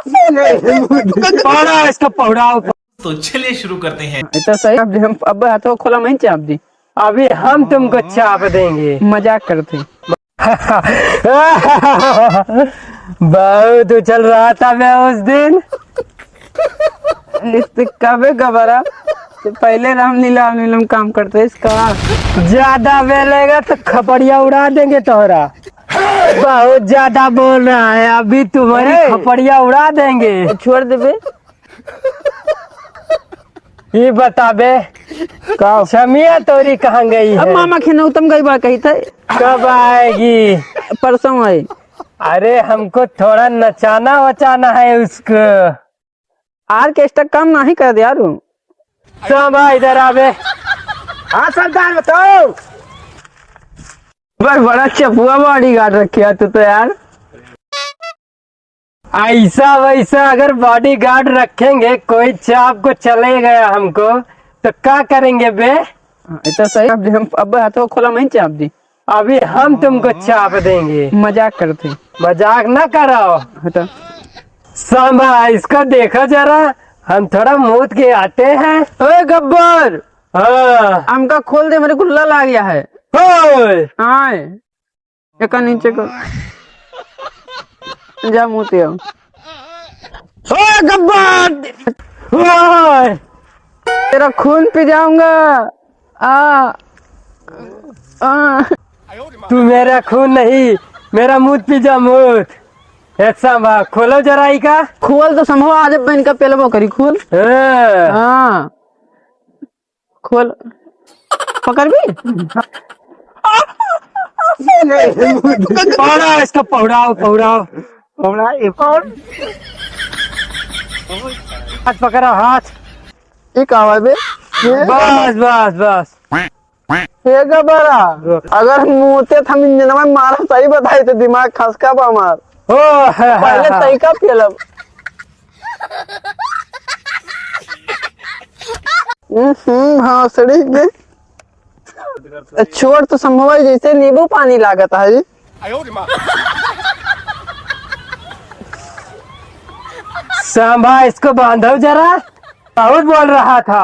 पौड़ा इसका पौड़ाओ। तो चलिए शुरू करते हैं। इतना सही अब हाथों खोला मैं चाप दी। अभी हम तुमको चाप देंगे। मजाक करते। बहुत उछल रहा था मैं उस दिन। इससे कबे गबरा तो पहले राम नीलम नीलम काम करते इसका। ज्यादा बेलेगा तो खपड़िया उड़ा देंगे तोहरा। बहुत ज्यादा बोल रहा है, अभी तुम्हारी खपड़िया उड़ा देंगे। छोड़ दे बे। ये बता बे शमिया तोरी कहाँ गई अब है? मामा खेना उत्तम गई बात कही था। कब आएगी? परसों आई। अरे हमको थोड़ा नचाना वचाना है उसको। आर्केस्ट्रा काम नहीं कर दे यार। सांबा इधर आवे। हाँ सरदार बताओ। बस बड़ा चपुआ बॉडी गार्ड रखिया तू तो यार। ऐसा वैसा अगर बॉडी गार्ड रखेंगे कोई चाप को चले गया हमको तो क्या करेंगे बे? इतना सही अब हाथों खोला मैं चाप दी। अभी हम तुमको चाप देंगे। मजाक करते। मजाक ना करो। हटा सांबा इसको देखो जरा, हम थोड़ा मूत के आते हैं। ओए गब्बर हाँ हमका खोल दे, मेरे गुल्ला ला गया है। ओए, आए एक नीचे कर जा मुँह आओ। ओए गब्बर ओए, तेरा खून पी जाऊंगा। आ तू मेरा खून नहीं मेरा मूत पी जा मूत। सांबा खोलो जरा ही का। खोल तो संभव आज बहन का पेलबो करी। खोल। हाँ। हाँ खोल पकड़ भी। पौड़ा इसका पौड़ाओ पौड़ाओ। हाथ पकड़ो हाथ। एक आवाज बे। बस बस बस। हे गबरा अगर मुँहते थम इंजन में मारा सही बताई तो दिमाग खसका पा मार। ओ पहले सही का पेलब। हाँ सड़ी के छोड़ तो संभव है जैसे नींबू पानी लागत है जी। सांबा इसको बांधो जरा, बहुत बोल रहा था।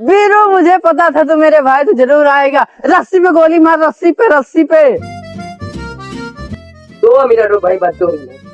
वीरू मुझे पता था तो मेरे भाई तो जरूर आएगा। रस्सी पे गोली मार, रस्सी पे रस्सी पे। 2 मिनट भाई, बात 2 मिनट।